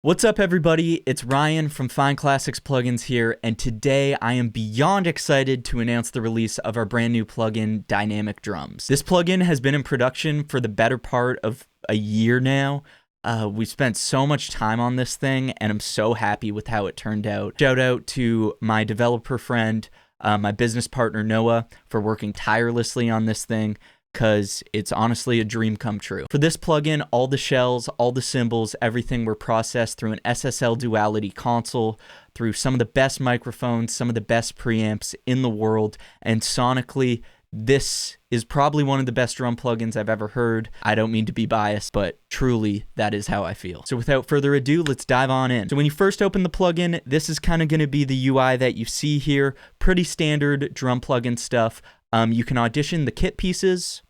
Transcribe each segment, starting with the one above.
What's up, everybody? It's Ryan from Fine Classics Plugins here, and today I am beyond excited to announce the release of our brand new plugin, Dynamic Drums. This plugin has been in production for the better part of a year now. We spent so much time on this thing, and I'm so happy with how it turned out. Shout out to my developer friend, my business partner Noah, for working tirelessly on this thing, because it's honestly a dream come true. For this plugin, all the shells, all the cymbals, everything were processed through an SSL duality console, through some of the best microphones, some of the best preamps in the world, and sonically, this is probably one of the best drum plugins I've ever heard. I don't mean to be biased, but truly, that is how I feel. So without further ado, let's dive on in. So when you first open the plugin, this is kind of going to be the UI that you see here. Pretty standard drum plugin stuff. You can audition the kit pieces.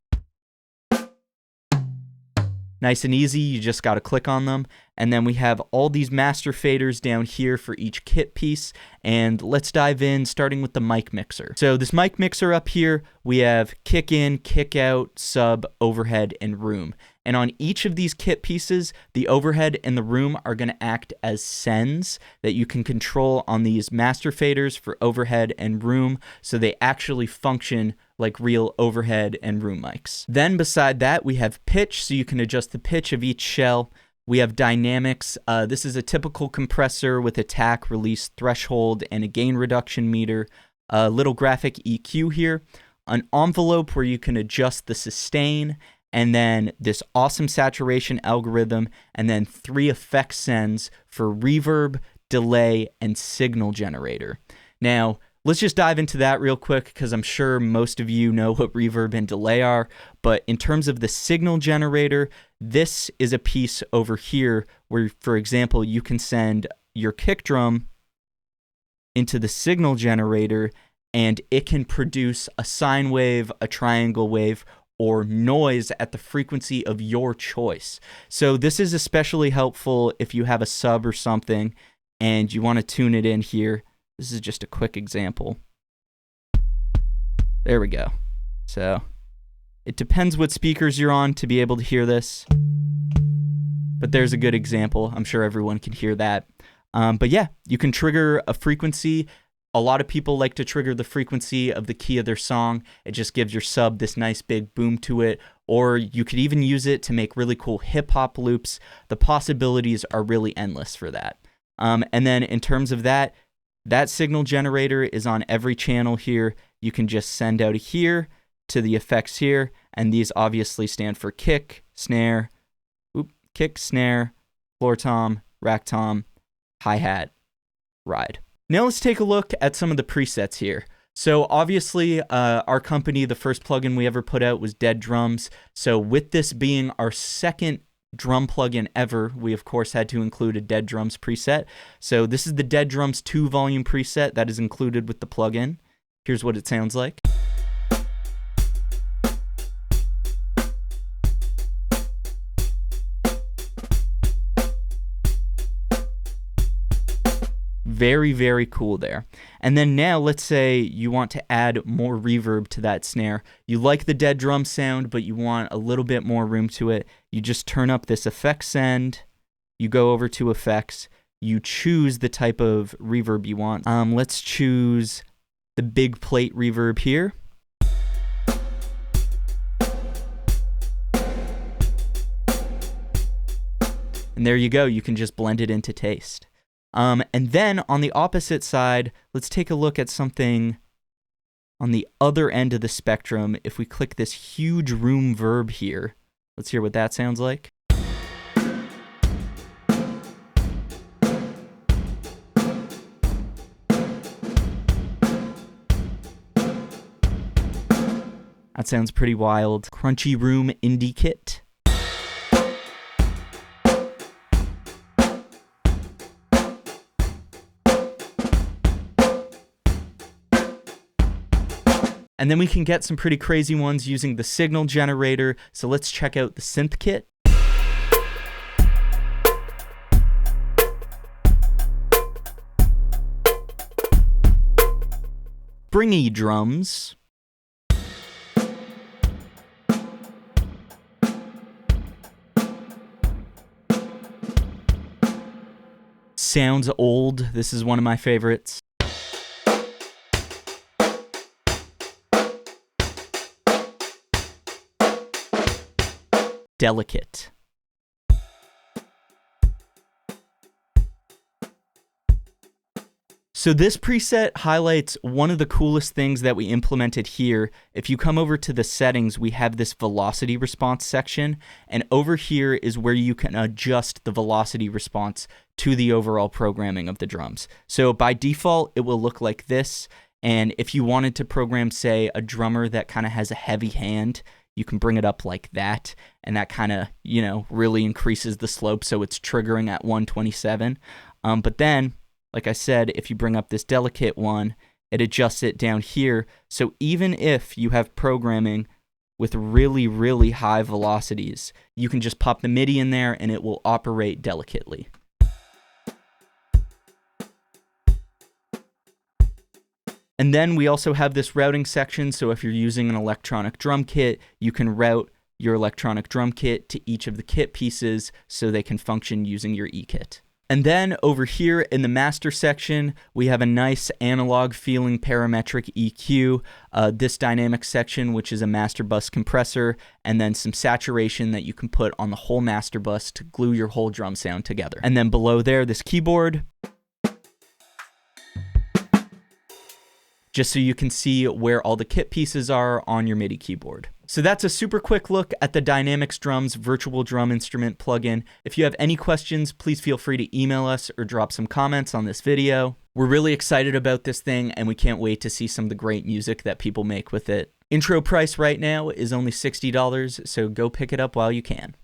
Nice and easy, you just got to click on them. And then we have all these master faders down here for each kit piece. And let's dive in, starting with the mic mixer. So this mic mixer up here, we have kick in, kick out, sub, overhead, and room. And on each of these kit pieces, the overhead and the room are going to act as sends that you can control on these master faders for overhead and room, so they actually function like real overhead and room mics. Then beside that, we have pitch, so you can adjust the pitch of each shell. We have dynamics. This is a typical compressor with attack, release, threshold, and a gain reduction meter. A little graphic EQ here. An envelope where you can adjust the sustain, and then this awesome saturation algorithm, and then 3 effect sends for reverb, delay, and signal generator. Now, let's just dive into that real quick, because I'm sure most of you know what reverb and delay are, but in terms of the signal generator, this is a piece over here where, for example, you can send your kick drum into the signal generator, and it can produce a sine wave, a triangle wave, or noise at the frequency of your choice. So this is especially helpful if you have a sub or something and you want to tune it in here. This is just a quick example. There we go. So it depends what speakers you're on to be able to hear this, but there's a good example. I'm sure everyone can hear that. But yeah, you can trigger a frequency. A lot of people like to trigger the frequency of the key of their song. It just gives your sub this nice big boom to it. Or you could even use it to make really cool hip-hop loops. The possibilities are really endless for that. And then in terms of that signal generator is on every channel here. You can just send out here to the effects here. And these obviously stand for kick, snare, kick, snare, floor tom, rack tom, hi-hat, ride. Now let's take a look at some of the presets here. So obviously our company, the first plugin we ever put out was Dead Drums. So with this being our second drum plugin ever, we of course had to include a Dead Drums preset. So this is the Dead Drums 2 volume preset that is included with the plugin. Here's what it sounds like. Very, very cool there. And then now let's say you want to add more reverb to that snare. You like the Dead Drum sound, but you want a little bit more room to it. You just turn up this effect send. You go over to effects. You choose the type of reverb you want. Let's choose the big plate reverb here. And there you go. You can just blend it into taste. And then on the opposite side, let's take a look at something on the other end of the spectrum. If we click this huge room verb here, let's hear what that sounds like. That sounds pretty wild. Crunchy room indie kit. And then we can get some pretty crazy ones using the signal generator. So let's check out the Synthkit. Springy Drums. Sounds old. This is one of my favorites. Delicate. So this preset highlights one of the coolest things that we implemented here. If you come over to the settings, we have this velocity response section, and over here is where you can adjust the velocity response to the overall programming of the drums. So by default, it will look like this, and if you wanted to program, say, a drummer that kind of has a heavy hand, you can bring it up like that, and that kind of, really increases the slope, so it's triggering at 127. But then, like I said, if you bring up this delicate one, it adjusts it down here. So even if you have programming with really, really high velocities, you can just pop the MIDI in there and it will operate delicately. And then we also have this routing section. So if you're using an electronic drum kit, you can route your electronic drum kit to each of the kit pieces so they can function using your E-kit. And then over here in the master section, we have a nice analog feeling parametric EQ, this dynamic section, which is a master bus compressor, and then some saturation that you can put on the whole master bus to glue your whole drum sound together. And then below there, this keyboard, just so you can see where all the kit pieces are on your MIDI keyboard. So that's a super quick look at the Dynamics Drums virtual drum instrument plugin. If you have any questions, please feel free to email us or drop some comments on this video. We're really excited about this thing, and we can't wait to see some of the great music that people make with it. Intro price right now is only $60, so go pick it up while you can.